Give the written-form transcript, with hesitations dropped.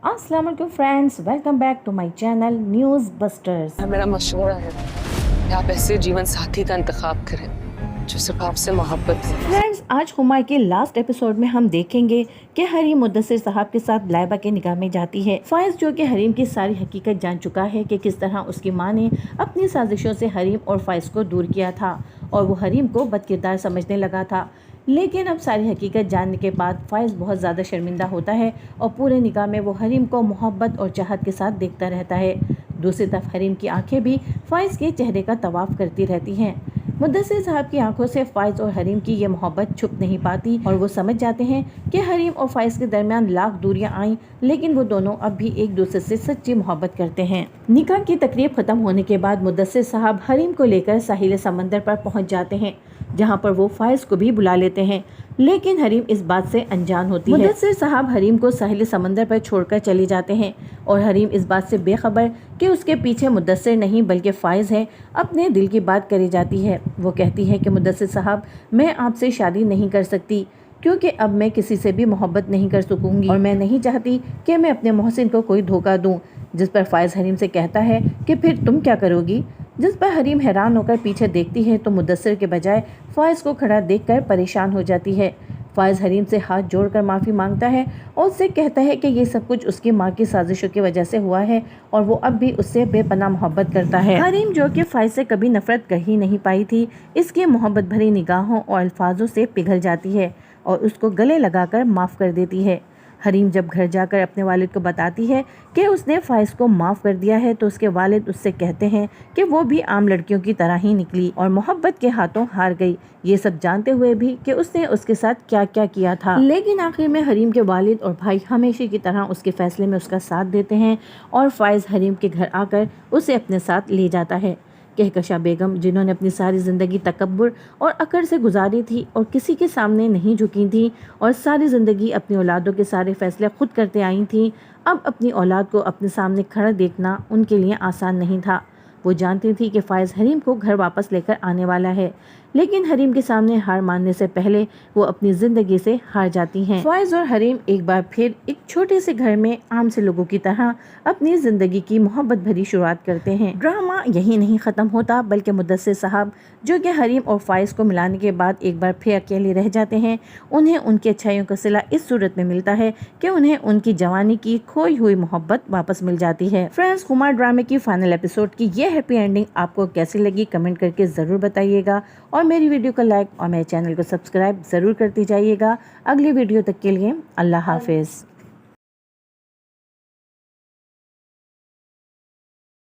अस्सलाम वालेकुम friends, welcome back to my channel news busters. मेरा मशवरा है कि आप ऐसे जीवन साथी का इंतखाब करें जो सिर्फ आपसे मोहब्बत करे। फ्रेंड्स, आज हुमायूं के लास्ट एपिसोड में हम देखेंगे कि हरीम मुद्दसिर साहब के साथ लाइबा के निकाह में जाती है। फाइज जो कि हरीम की सारी हकीकत जान चुका है कि किस तरह उसकी माँ ने अपनी साजिशों से हरीम और फाइज को दूर किया था और वो हरीम को बदकिरदार समझने लगा था। लेकिन अब सारी हकीकत जानने के बाद फाइज बहुत ज़्यादा शर्मिंदा होता है और पूरे निकाह में वो हरीम को मोहब्बत और चाहत के साथ देखता रहता है। दूसरी तरफ हरीम की आंखें भी फाइज के चेहरे का तवाफ करती रहती हैं। मुद्दसिर साहब की आंखों से फाइज और हरीम की ये मोहब्बत छुप नहीं पाती और वो समझ जाते हैं कि हरीम और फाइज के दरमियान लाख दूरियां आईं, लेकिन वो दोनों अब भी एक दूसरे से सच्ची मोहब्बत करते हैं। निकाह की तकरीब खत्म होने के बाद मुद्दसिर साहब हरीम को लेकर साहिल समंदर पर पहुंच जाते हैं, जहां पर वो फाइज को भी बुला लेते हैं, लेकिन हरीम इस बात से अनजान होती है। मुद्दसिर साहब हरीम को साहिल समंदर पर छोड़कर चले जाते हैं और हरीम इस बात से बेखबर कि उसके पीछे मुद्दसिर नहीं बल्कि फाइज है, अपने दिल की बात करी जाती है। वो कहती है कि मुद्दसिर साहब, मैं आपसे शादी नहीं कर सकती क्योंकि अब मैं किसी से भी मोहब्बत नहीं कर सकूंगी और मैं नहीं चाहती कि मैं अपने मोहसिन को कोई धोखा दूं। जिस पर फाइज हरीम से कहता है कि फिर तुम क्या करोगी, जिस पर हरीम हैरान होकर पीछे देखती है तो मुद्दसिर के बजाय फाइज को खड़ा देखकर परेशान हो जाती है। फाइज हरीम से हाथ जोड़कर माफ़ी मांगता है और उससे कहता है कि ये सब कुछ उसकी माँ की साजिशों की वजह से हुआ है और वो अब भी उससे बेपनाह मोहब्बत करता है। हरीम जो कि फाइज से कभी नफरत कर ही नहीं पाई थी, इसकी मोहब्बत भरी निगाहों और अल्फाजों से पिघल जाती है और उसको गले लगाकर माफ़ कर देती है। हरीम जब घर जाकर अपने वालिद को बताती है कि उसने फाइज को माफ़ कर दिया है तो उसके वालिद उससे कहते हैं कि वो भी आम लड़कियों की तरह ही निकली और मोहब्बत के हाथों हार गई, ये सब जानते हुए भी कि उसने उसके साथ क्या क्या किया था। लेकिन आखिर में हरीम के वालिद और भाई हमेशा की तरह उसके फैसले में उसका साथ देते हैं और फाइज हरीम के घर आकर उसे अपने साथ ले जाता है। कहकशा बेगम, जिन्होंने अपनी सारी ज़िंदगी तकब्बुर और अकड़ से गुजारी थी और किसी के सामने नहीं झुकी थी और सारी ज़िंदगी अपनी औलादों के सारे फैसले खुद करते आई थी, अब अपनी औलाद को अपने सामने खड़ा देखना उनके लिए आसान नहीं था। वो जानती थी कि फाइज हरीम को घर वापस लेकर आने वाला है, लेकिन हरीम के सामने हार मानने से पहले वो अपनी ज़िंदगी से हार जाती हैं। फाइज और हरीम एक बार फिर एक छोटे से घर में आम से लोगों की तरह अपनी ज़िंदगी की मोहब्बत भरी शुरुआत करते हैं। ड्रामा यही नहीं ख़त्म होता, बल्कि मुद्दसिर साहब जो कि हरीम और फाइज को मिलाने के बाद एक बार फिर अकेले रह जाते हैं, उन्हें उनकी अच्छाइयों का सिला इस सूरत में मिलता है कि उन्हें उनकी जवानी की खोई हुई मोहब्बत वापस मिल जाती है। फ्रेंड्स, हुमायूं ड्रामे की फाइनल एपिसोड की ये हैप्पी एंडिंग आपको कैसी लगी कमेंट करके ज़रूर बताइएगा और मेरी वीडियो को लाइक और मेरे चैनल को सब्सक्राइब ज़रूर करती जाइएगा। अगली वीडियो तक के लिए अल्लाह हाफिज़।